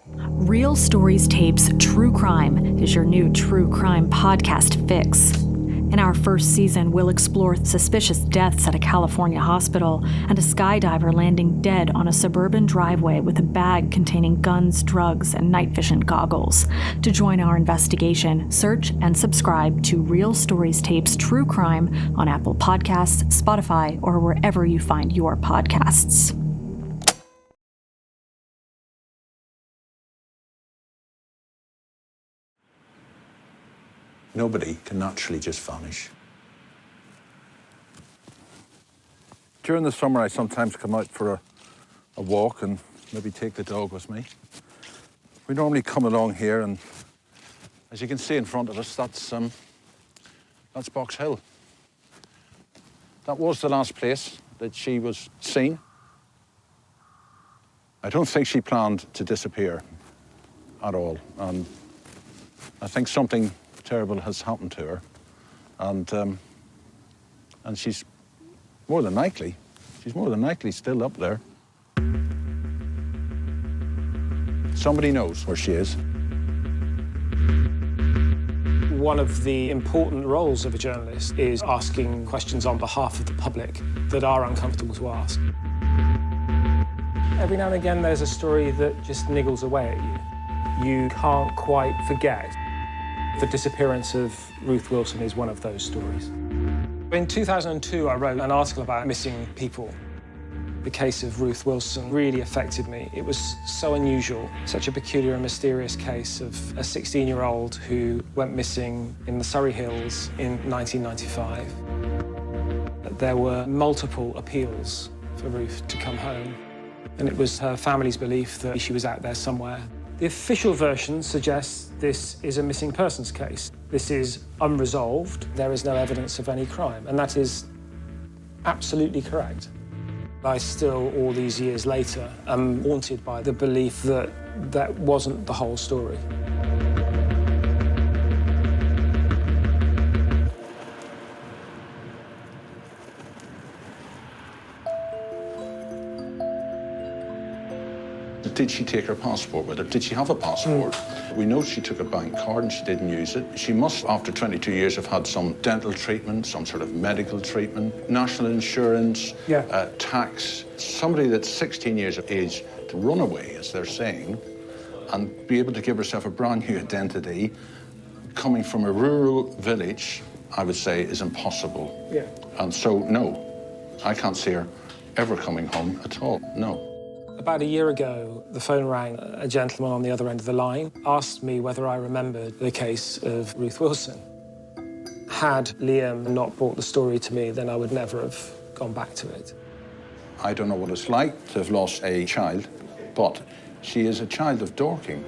Real Stories Tapes True Crime is your new true crime podcast fix. In our first season, we'll explore suspicious deaths at a California hospital and a skydiver landing dead on a suburban driveway with a bag containing guns, drugs, and night vision goggles. To join our investigation, search and subscribe to Real Stories Tapes True Crime on Apple Podcasts, Spotify, or wherever you find your podcasts. Nobody can naturally just vanish. During the summer, I sometimes come out for a walk and maybe take the dog with me. We normally come along here, and as you can see in front of us, that's Box Hill. That was the last place that she was seen. I don't think she planned to disappear at all. And I think something terrible has happened to her, and she's more than likely still up there. Somebody knows where she is. One of the important roles of a journalist is asking questions on behalf of the public that are uncomfortable to ask. Every now and again, there's a story that just niggles away at you. You can't quite forget. The disappearance of Ruth Wilson is one of those stories. In 2002, I wrote an article about missing people. The case of Ruth Wilson really affected me. It was so unusual, such a peculiar and mysterious case of a 16-year-old who went missing in the Surrey Hills in 1995. There were multiple appeals for Ruth to come home, and it was her family's belief that she was out there somewhere. The official version suggests this is a missing persons case. This is unresolved. There is no evidence of any crime, and that is absolutely correct. I still, all these years later, am haunted by the belief that that wasn't the whole story. Did she take her passport with her? Did she have a passport? We know she took a bank card and she didn't use it. She must, after 22 years, have had some dental treatment, some sort of medical treatment, national insurance, tax. Somebody that's 16 years of age to run away, as they're saying, and be able to give herself a brand new identity, coming from a rural village, I would say, is impossible. Yeah. And so, no, I can't see her ever coming home at all, no. About a year ago, the phone rang. A gentleman on the other end of the line asked me whether I remembered the case of Ruth Wilson. Had Liam not brought the story to me, then I would never have gone back to it. I don't know what it's like to have lost a child, but she is a child of Dorking.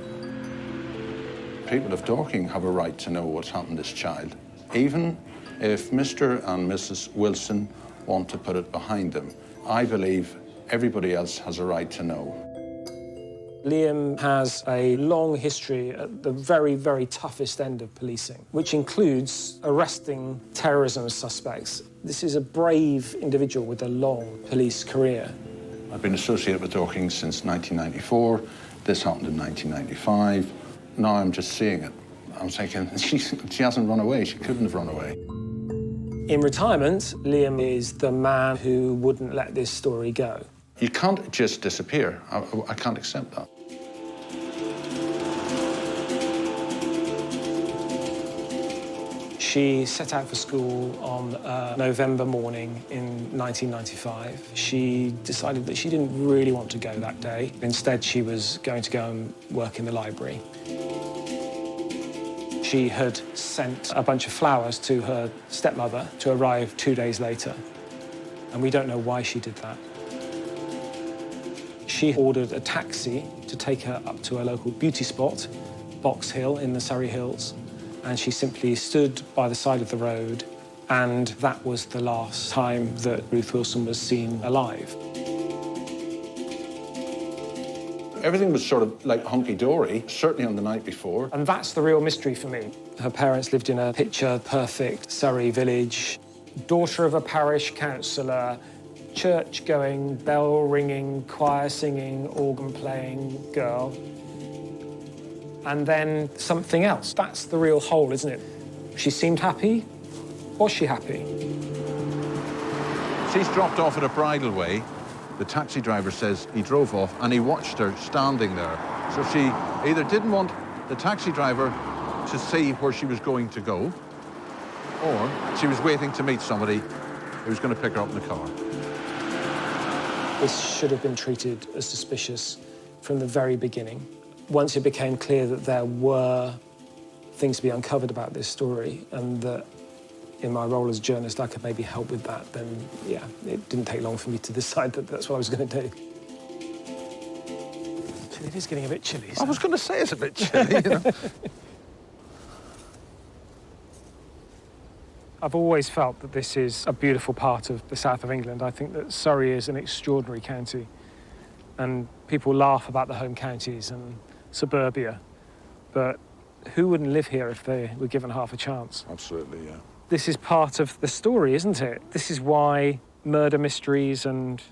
People of Dorking have a right to know what's happened to this child, even if Mr. and Mrs. Wilson want to put it behind them. I believe everybody else has a right to know. Liam has a long history at the very, very toughest end of policing, which includes arresting terrorism suspects. This is a brave individual with a long police career. I've been associated with Dorking since 1994. This happened in 1995. Now I'm just seeing it. I'm thinking, she hasn't run away. She couldn't have run away. In retirement, Liam is the man who wouldn't let this story go. You can't just disappear. I can't accept that. She set out for school on a November morning in 1995. She decided that she didn't really want to go that day. Instead, she was going to go and work in the library. She had sent a bunch of flowers to her stepmother to arrive 2 days later, and we don't know why she did that. She ordered a taxi to take her up to a local beauty spot, Box Hill in the Surrey Hills, and she simply stood by the side of the road, and that was the last time that Ruth Wilson was seen alive. Everything was sort of like hunky-dory, certainly on the night before. And that's the real mystery for me. Her parents lived in a picture-perfect Surrey village, daughter of a parish councillor, church-going, bell-ringing, choir-singing, organ-playing girl. and then something else. That's the real whole, isn't it? She seemed happy. Was she happy? She's dropped off at a bridal way. The taxi driver says he drove off and he watched her standing there. So she either didn't want the taxi driver to see where she was going to go, or she was waiting to meet somebody who was going to pick her up in the car. This should have been treated as suspicious from the very beginning. Once it became clear that there were things to be uncovered about this story, and that in my role as a journalist I could maybe help with that, then yeah, it didn't take long for me to decide that that's what I was going to do. It is getting a bit chilly. So. I was going to say it's a bit chilly, you know. I've always felt that this is a beautiful part of the south of England. I think that Surrey is an extraordinary county, and people laugh about the home counties and suburbia, but who wouldn't live here if they were given half a chance? Absolutely, yeah. This is part of the story, isn't it? This is why murder mysteries and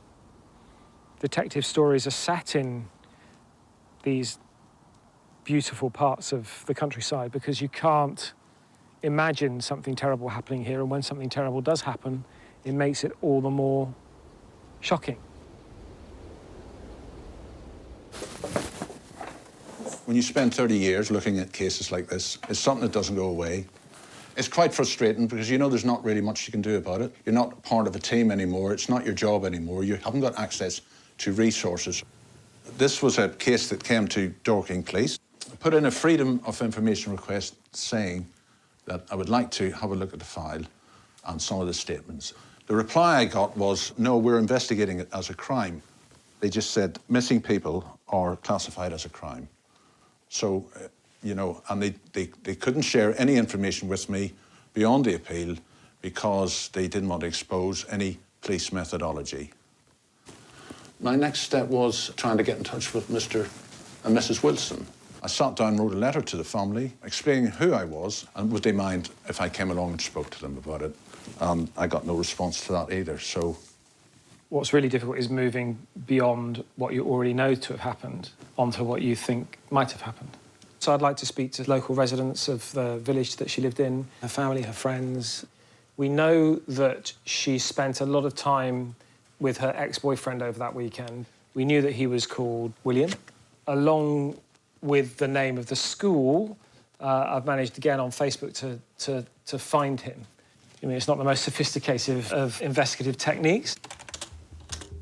detective stories are set in these beautiful parts of the countryside, because you can't imagine something terrible happening here, and when something terrible does happen, it makes it all the more shocking. When you spend 30 years looking at cases like this, it's something that doesn't go away. It's quite frustrating because you know there's not really much you can do about it. You're not part of a team anymore. It's not your job anymore. You haven't got access to resources. This was a case that came to Dorking Police. I put in a Freedom of Information request saying that I would like to have a look at the file and some of the statements. The reply I got was, no, we're investigating it as a crime. They just said missing people are classified as a crime. So, you know, and they couldn't share any information with me beyond the appeal because they didn't want to expose any police methodology. My next step was trying to get in touch with Mr. and Mrs. Wilson. I sat down and wrote a letter to the family explaining who I was and would they mind if I came along and spoke to them about it. I got no response to that either, so... What's really difficult is moving beyond what you already know to have happened onto what you think might have happened. So I'd like to speak to local residents of the village that she lived in, her family, her friends. We know that she spent a lot of time with her ex-boyfriend over that weekend. We knew that he was called William. Along with the name of the school, I've managed again on Facebook to find him. I mean, it's not the most sophisticated of investigative techniques.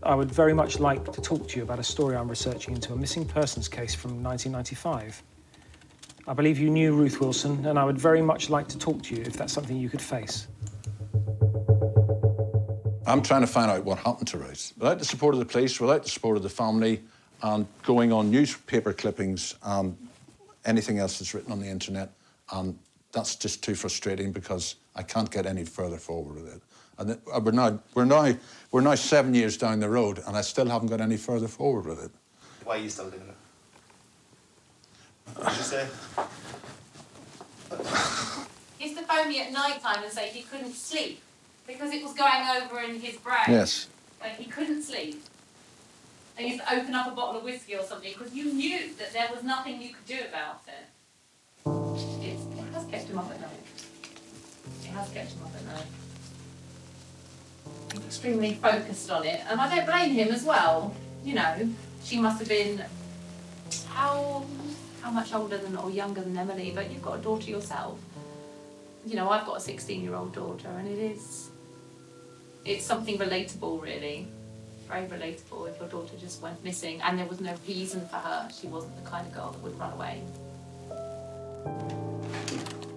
I would very much like to talk to you about a story I'm researching into a missing persons case from 1995. I believe you knew Ruth Wilson, and I would very much like to talk to you if that's something you could face. I'm trying to find out what happened to Ruth. Without the support of the police, without the support of the family, and going on newspaper clippings and anything else that's written on the internet, and that's just too frustrating because I can't get any further forward with it. And we're now 7 years down the road, and I still haven't got any further forward with it. Why are you still doing it? What did you say? He used to phone me at night time and say he couldn't sleep because it was going over in his brain. Yes. Like he couldn't sleep. And he used to open up a bottle of whiskey or something because you knew that there was nothing you could do about it. It has kept him up at night. It has kept him up at night. He's extremely focused on it, and I don't blame him as well. You know, she must have been how much older than or younger than Emily, but you've got a daughter yourself. You know, I've got a 16-year-old daughter, and it's something relatable, really. Very relatable if your daughter just went missing and there was no reason for her. She wasn't the kind of girl that would run away.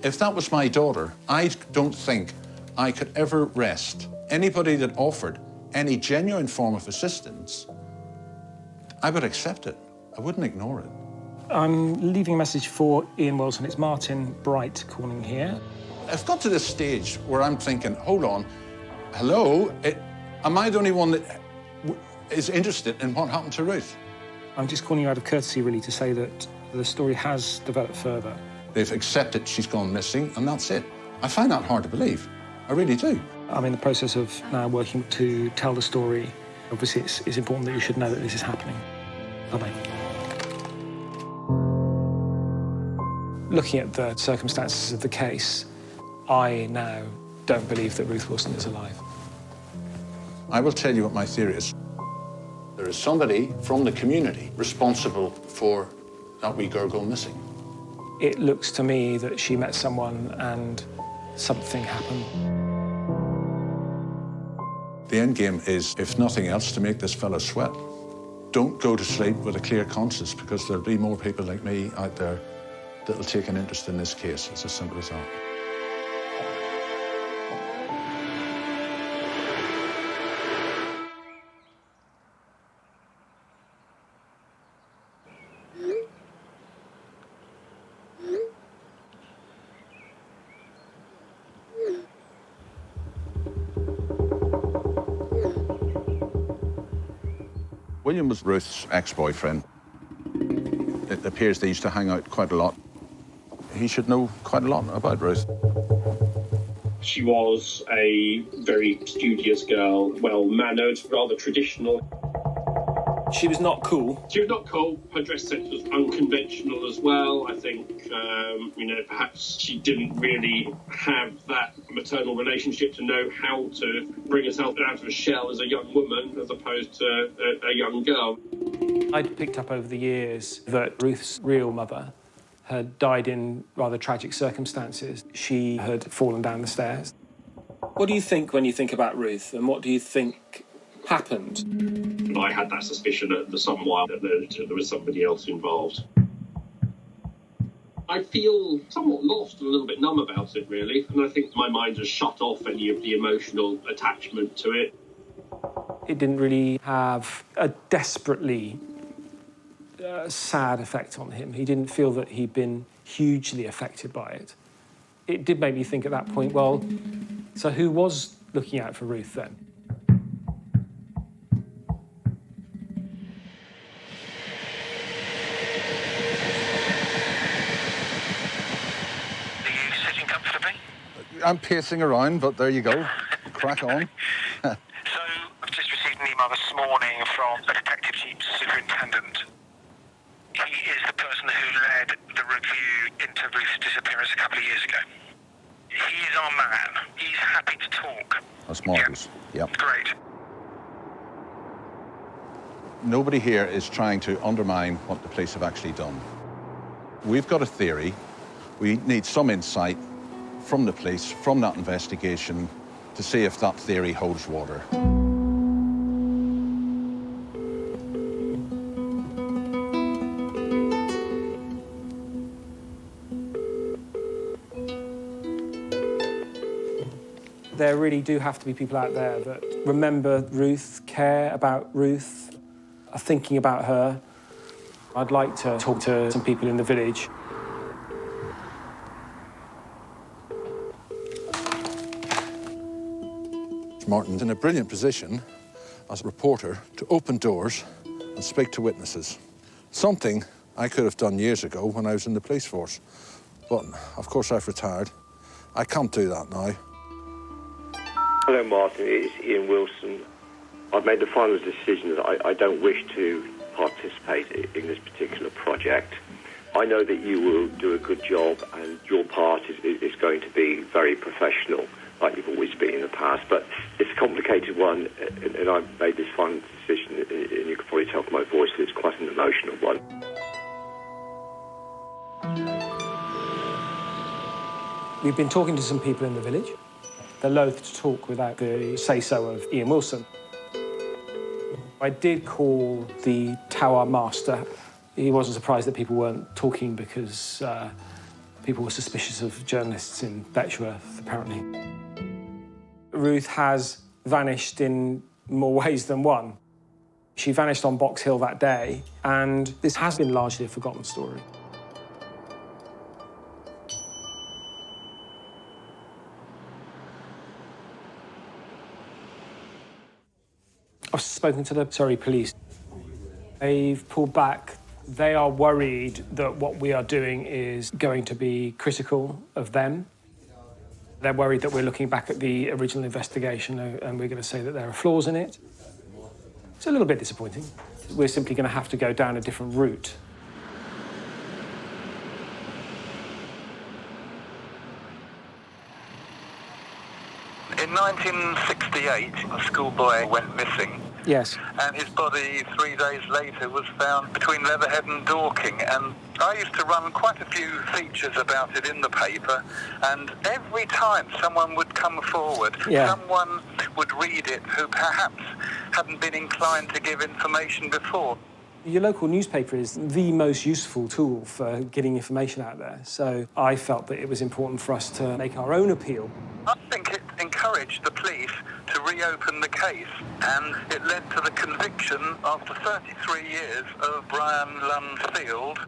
If that was my daughter, I don't think I could ever rest. Anybody that offered any genuine form of assistance, I would accept it. I wouldn't ignore it. I'm leaving a message for Ian Wilson. It's Martin Bright calling here. I've got to this stage where I'm thinking, hold on, hello, am I the only one that is interested in what happened to Ruth? I'm just calling you out of courtesy, really, to say that the story has developed further. They've accepted she's gone missing, and that's it. I find that hard to believe. I really do. I'm in the process of now working to tell the story. Obviously, it's important that you should know that this is happening. Bye-bye. Looking at the circumstances of the case, I now don't believe that Ruth Wilson is alive. I will tell you what my theory is. There is somebody from the community responsible for that wee girl going missing. It looks to me that she met someone and something happened. The end game is, if nothing else, to make this fellow sweat. Don't go to sleep with a clear conscience, because there'll be more people like me out there that'll take an interest in this case. It's as simple as that. William was Ruth's ex-boyfriend. It appears they used to hang out quite a lot. He should know quite a lot about Ruth. She was a very studious girl, well-mannered, rather traditional. She was not cool. She was not cool. Her dress sense was unconventional as well. I think, perhaps she didn't really have that maternal relationship to know how to bring herself out of a shell as a young woman as opposed to a young girl. I'd picked up over the years that Ruth's real mother had died in rather tragic circumstances. She had fallen down the stairs. What do you think when you think about Ruth, and what do you think happened? I had that suspicion at some while that there was somebody else involved. I feel somewhat lost and a little bit numb about it, really, and I think my mind has shut off any of the emotional attachment to it. It didn't really have a desperately sad effect on him. He didn't feel that he'd been hugely affected by it. It did make me think at that point, well, so who was looking out for Ruth then? I'm pacing around, but there you go. Crack on. So, I've just received an email this morning from a detective chief superintendent. He is the person who led the review into Ruth's disappearance a couple of years ago. He is our man. He's happy to talk. That's marvellous. Yep. Great. Nobody here is trying to undermine what the police have actually done. We've got a theory. We need some insight from the police, from that investigation, to see if that theory holds water. There really do have to be people out there that remember Ruth, care about Ruth, are thinking about her. I'd like to talk to some people in the village. Martin's in a brilliant position as a reporter to open doors and speak to witnesses. Something I could have done years ago when I was in the police force. But, of course, I've retired. I can't do that now. Hello, Martin. It's Ian Wilson. I've made the final decision that I don't wish to participate in this particular project. I know that you will do a good job and your part is going to be very professional, like you've always been in the past, but it's a complicated one, and I've made this final decision, and you can probably tell from my voice that it's quite an emotional one. We've been talking to some people in the village. They're loath to talk without the say-so of Ian Wilson. I did call the tower master. He wasn't surprised that people weren't talking because people were suspicious of journalists in Betchworth, apparently. Ruth has vanished in more ways than one. She vanished on Box Hill that day, and this has been largely a forgotten story. I've spoken to the Surrey police. They've pulled back. They are worried that what we are doing is going to be critical of them. They're worried that we're looking back at the original investigation and we're going to say that there are flaws in it. It's a little bit disappointing. We're simply going to have to go down a different route. In 1968, a schoolboy went missing. Yes. And his body 3 days later was found between Leatherhead and Dorking. And I used to run quite a few features about it in the paper, and every time someone would come forward, someone would read it who perhaps hadn't been inclined to give information before. Your local newspaper is the most useful tool for getting information out there, so I felt that it was important for us to make our own appeal. I think it encouraged the police to reopen the case, and it led to the conviction after 33 years of Brian Lunsfield.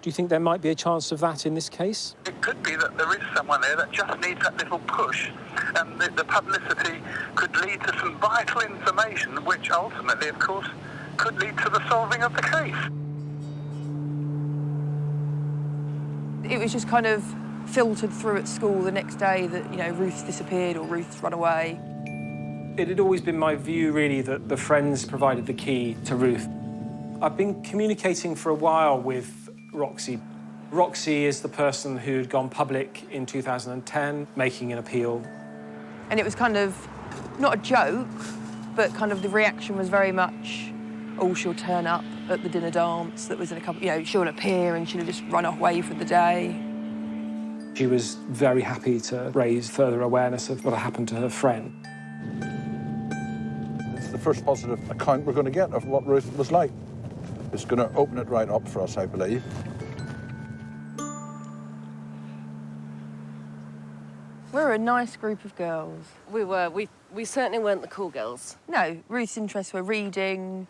Do you think there might be a chance of that in this case? It could be that there is someone there that just needs that little push, and the publicity could lead to some vital information, which ultimately, of course, could lead to the solving of the case. It was just kind of filtered through at school the next day that, you know, Ruth's disappeared or Ruth's run away. It had always been my view, really, that the friends provided the key to Ruth. I've been communicating for a while with Roxy. Roxy is the person who'd gone public in 2010, making an appeal. And it was kind of, not a joke, but kind of the reaction was very much, oh, she'll turn up at the dinner dance that was in a couple, you know, she'll appear and she'll have just run away for the day. She was very happy to raise further awareness of what had happened to her friend. It's the first positive account we're going to get of what Ruth was like. It's going to open it right up for us, I believe. We're a nice group of girls. We were. We certainly weren't the cool girls. No, Ruth's interests were reading,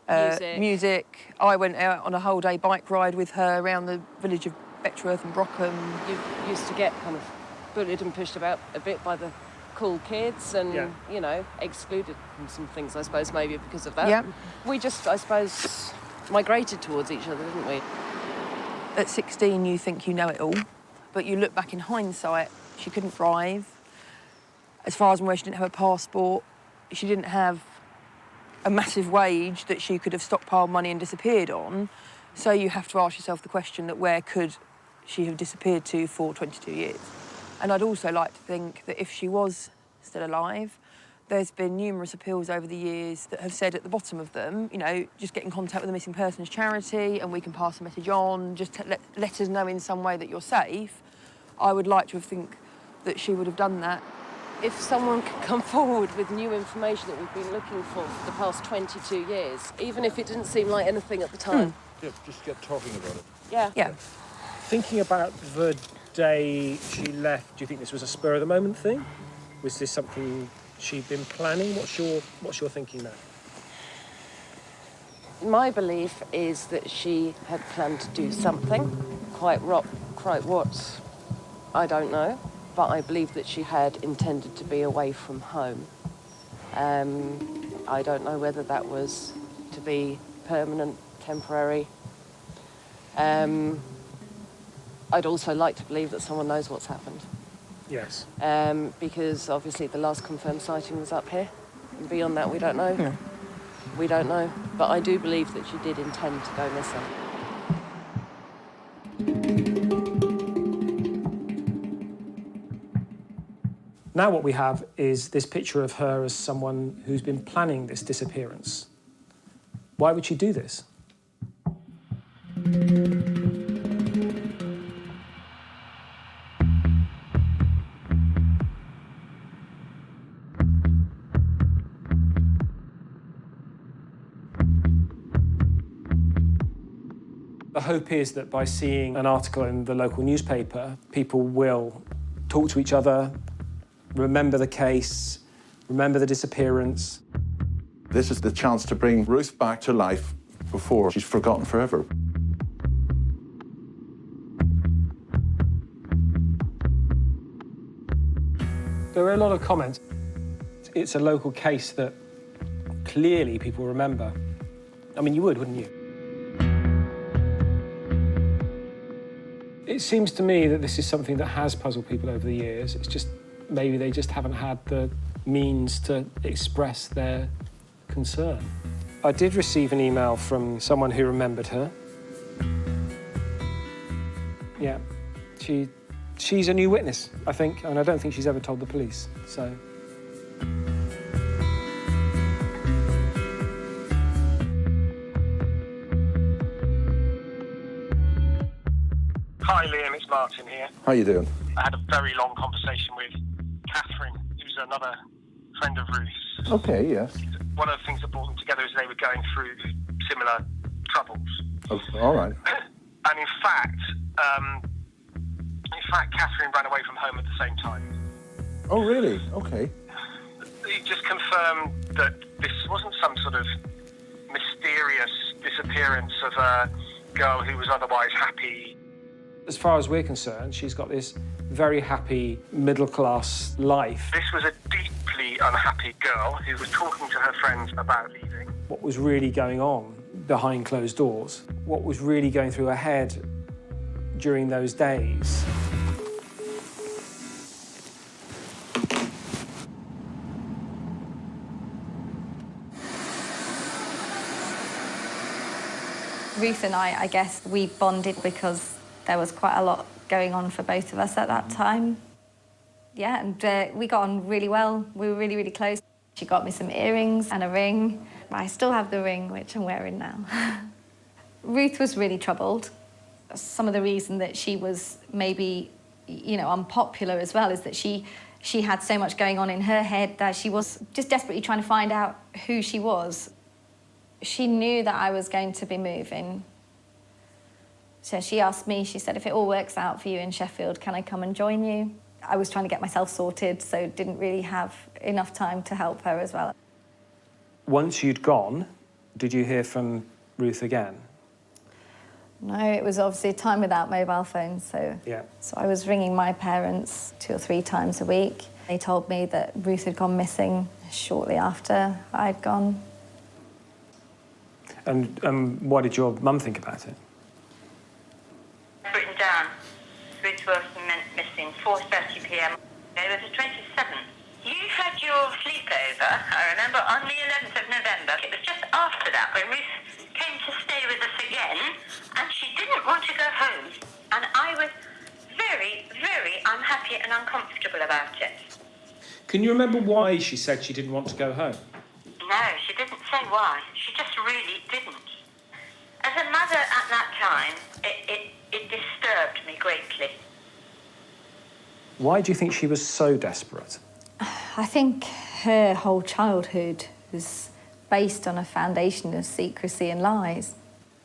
Music. I went out on a whole day bike ride with her around the village of Betchworth and Brockham. You used to get kind of bullied and pushed about a bit by the cool kids and, you know, excluded from some things, I suppose, maybe because of that. Yeah. We just, I suppose, migrated towards each other, didn't we? At 16, you think you know it all, but you look back in hindsight, she couldn't drive. As far as I'm aware, she didn't have a passport. She didn't have a massive wage that she could have stockpiled money and disappeared on. So you have to ask yourself the question that where could she have disappeared to for 22 years? And I'd also like to think that if she was still alive, there's been numerous appeals over the years that have said at the bottom of them, you know, just get in contact with the Missing Persons Charity and we can pass a message on, just let us know in some way that you're safe. I would like to think that she would have done that. If someone could come forward with new information that we've been looking for the past 22 years, even if it didn't seem like anything at the time. Yeah, just get talking about it. Yeah. Yeah. Thinking about the day she left, do you think this was a spur-of-the-moment thing? Was this something she'd been planning? What's your thinking there? My belief is that she had planned to do something. Quite what, I don't know. But I believe that she had intended to be away from home. I don't know whether that was to be permanent, temporary. I'd also like to believe that someone knows what's happened. Yes. Because obviously the last confirmed sighting was up here. And beyond that, we don't know. Yeah. We don't know. But I do believe that she did intend to go missing. Now what we have is this picture of her as someone who's been planning this disappearance. Why would she do this? The hope is that by seeing an article in the local newspaper, people will talk to each other, remember the case, remember the disappearance. This is the chance to bring Ruth back to life before she's forgotten forever. There were a lot of comments. It's a local case that clearly people remember. I mean, you would, wouldn't you? It seems to me that this is something that has puzzled people over the years. It's just maybe they just haven't had the means to express their concern. I did receive an email from someone who remembered her. Yeah, she's a new witness, I think, and I don't think she's ever told the police. So Hi Liam, it's Martin here. How you doing? I had a very long conversation with Catherine, who's another friend of Ruth's. Okay, yes. One of the things that brought them together is they were going through similar troubles. Oh, all right. And in fact, Catherine ran away from home at the same time. Oh, really? Okay. It just confirmed that this wasn't some sort of mysterious disappearance of a girl who was otherwise happy. As far as we're concerned, she's got this very happy middle-class life. This was a deeply unhappy girl who was talking to her friends about leaving. What was really going on behind closed doors? What was really going through her head during those days? Ruth and I guess we bonded because there was quite a lot going on for both of us at that time. Yeah, and we got on really well. We were really, really close. She got me some earrings and a ring. I still have the ring, which I'm wearing now. Ruth was really troubled. Some of the reason that she was maybe, you know, unpopular as well is that she had so much going on in her head that she was just desperately trying to find out who she was. She knew that I was going to be moving. So she asked me, she said, if it all works out for you in Sheffield, can I come and join you? I was trying to get myself sorted, so didn't really have enough time to help her as well. Once you'd gone, did you hear from Ruth again? No, it was obviously a time without mobile phones, so I was ringing my parents 2 or 3 times a week. They told me that Ruth had gone missing shortly after I'd gone. And what did your mum think about it? Written down, Ruth Wilson missing, 4:30 p.m. It was the 27th. You had your sleepover, I remember, on the 11th of November. It was just after that when Ruth came to stay with us again, and she didn't want to go home. And I was very, very unhappy and uncomfortable about it. Can you remember why she said she didn't want to go home? No, she didn't say why. She just really didn't. As a mother at that time, it disturbed me greatly. Why do you think she was so desperate? I think her whole childhood was based on a foundation of secrecy and lies.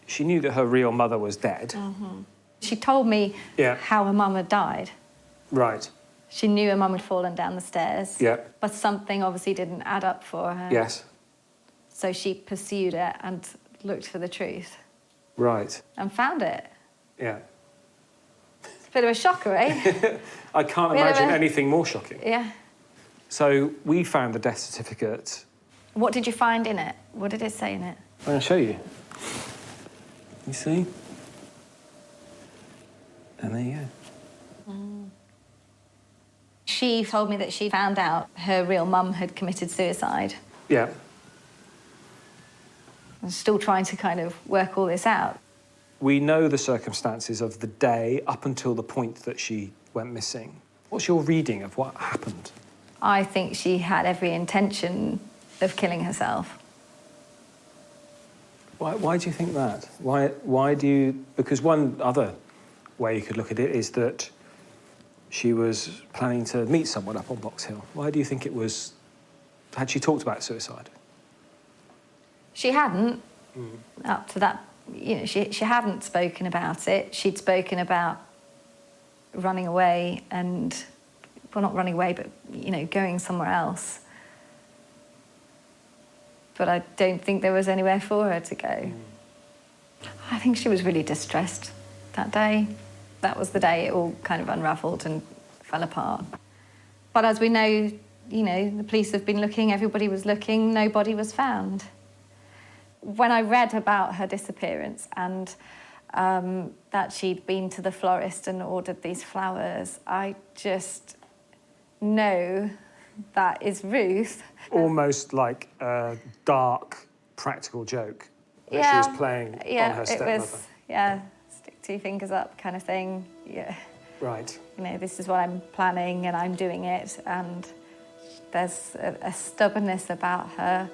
She knew that her real mother was dead. Mm-hmm. She told me how her mum had died. Right. She knew her mum had fallen down the stairs. Yeah. But something obviously didn't add up for her. Yes. So she pursued it and looked for the truth. Right. And found it. Yeah. It's a bit of a shocker, eh? I can't imagine anything more shocking. Yeah. So we found the death certificate. What did you find in it? What did it say in it? I'm going to show you. You see? And there you go. Mm. She told me that she found out her real mum had committed suicide. Yeah. I'm still trying to kind of work all this out. We know the circumstances of the day up until the point that she went missing. What's your reading of what happened? I think she had every intention of killing herself. Why do you think that? Why do you... Because one other way you could look at it is that she was planning to meet someone up on Box Hill. Why do you think it was... Had she talked about suicide? She hadn't, up to that, you know, she hadn't spoken about it. She'd spoken about running away and, well, not running away, but, you know, going somewhere else. But I don't think there was anywhere for her to go. I think she was really distressed that day. That was the day it all kind of unravelled and fell apart. But as we know, you know, the police have been looking, everybody was looking, nobody was found. When I read about her disappearance and that she'd been to the florist and ordered these flowers, I just know that is Ruth. Almost like a dark, practical joke that she was playing on her stepmother. It was, stick 2 fingers up kind of thing, yeah. Right. You know, this is what I'm planning and I'm doing it, and there's a stubbornness about her.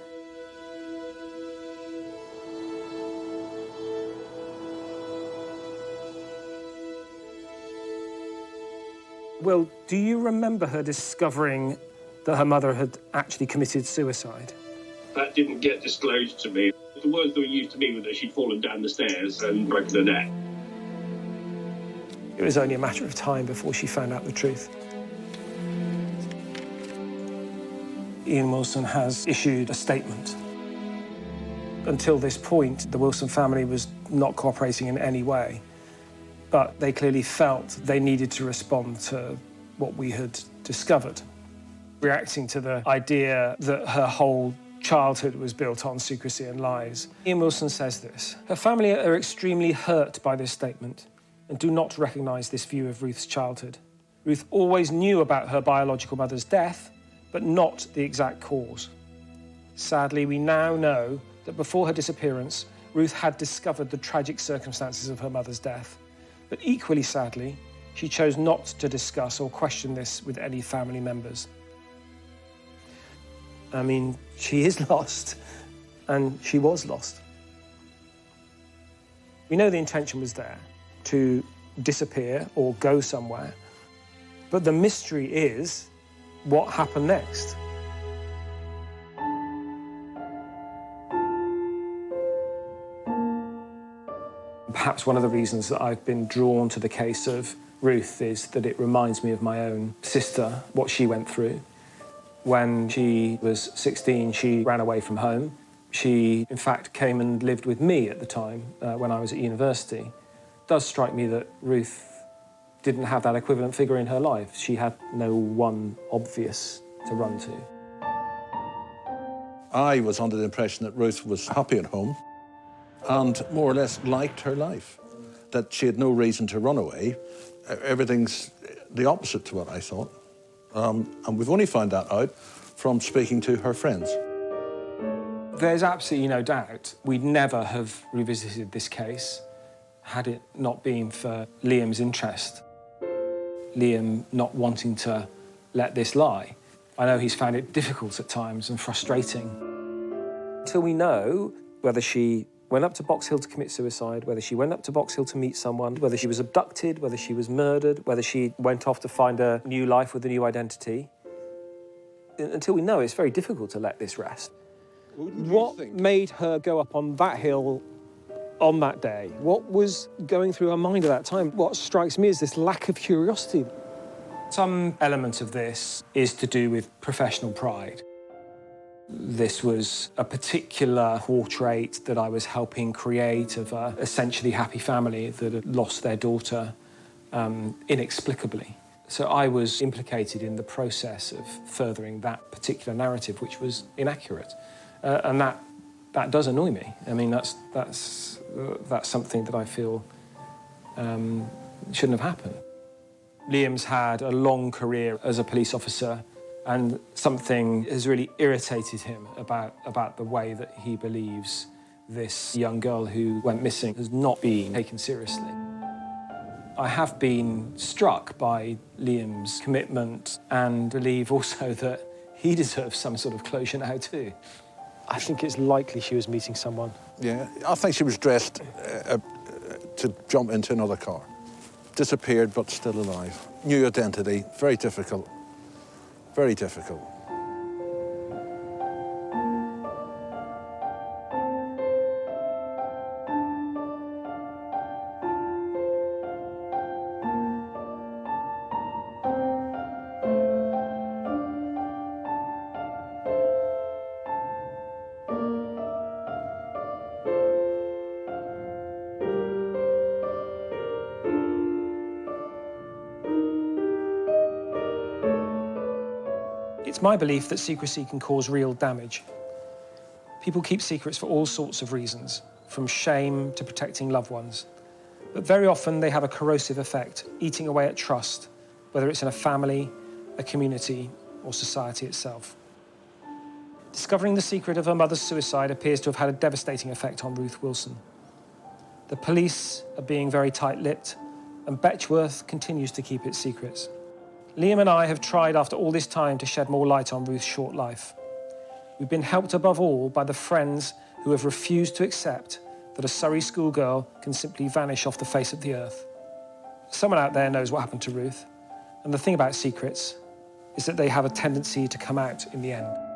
Will, do you remember her discovering that her mother had actually committed suicide? That didn't get disclosed to me. The words that were used to me were that she'd fallen down the stairs and broken her neck. It was only a matter of time before she found out the truth. Ian Wilson has issued a statement. Until this point, the Wilson family was not cooperating in any way, but they clearly felt they needed to respond to what we had discovered, reacting to the idea that her whole childhood was built on secrecy and lies. Ian Wilson says this: "Her family are extremely hurt by this statement and do not recognise this view of Ruth's childhood. Ruth always knew about her biological mother's death, but not the exact cause. Sadly, we now know that before her disappearance, Ruth had discovered the tragic circumstances of her mother's death. But equally sadly, she chose not to discuss or question this with any family members." I mean, she is lost, and she was lost. We know the intention was there, to disappear or go somewhere, but the mystery is what happened next. Perhaps one of the reasons that I've been drawn to the case of Ruth is that it reminds me of my own sister, what she went through. When she was 16, she ran away from home. She, in fact, came and lived with me at the time when I was at university. It does strike me that Ruth didn't have that equivalent figure in her life. She had no one obvious to run to. I was under the impression that Ruth was happy at home and more or less liked her life, that she had no reason to run away. Everything's the opposite to what I thought. And we've only found that out from speaking to her friends. There's absolutely no doubt we'd never have revisited this case had it not been for Liam's interest. Liam not wanting to let this lie. I know he's found it difficult at times and frustrating. Until we know whether she went up to Box Hill to commit suicide, whether she went up to Box Hill to meet someone, whether she was abducted, whether she was murdered, whether she went off to find a new life with a new identity. Until we know, it's very difficult to let this rest. What made her go up on that hill on that day? What was going through her mind at that time? What strikes me is this lack of curiosity. Some element of this is to do with professional pride. This was a particular portrait that I was helping create of a essentially happy family that had lost their daughter inexplicably. So I was implicated in the process of furthering that particular narrative, which was inaccurate. And that does annoy me. I mean, that's something that I feel shouldn't have happened. Liam's had a long career as a police officer, and something has really irritated him about the way that he believes this young girl who went missing has not been taken seriously. I have been struck by Liam's commitment and believe also that he deserves some sort of closure now too. I think it's likely she was meeting someone. Yeah, I think she was dressed to jump into another car. Disappeared, but still alive. New identity, very difficult. Very difficult. It's my belief that secrecy can cause real damage. People keep secrets for all sorts of reasons, from shame to protecting loved ones. But very often they have a corrosive effect, eating away at trust, whether it's in a family, a community, or society itself. Discovering the secret of her mother's suicide appears to have had a devastating effect on Ruth Wilson. The police are being very tight-lipped, and Betchworth continues to keep its secrets. Liam and I have tried after all this time to shed more light on Ruth's short life. We've been helped above all by the friends who have refused to accept that a Surrey schoolgirl can simply vanish off the face of the earth. Someone out there knows what happened to Ruth, And the thing about secrets is that they have a tendency to come out in the end.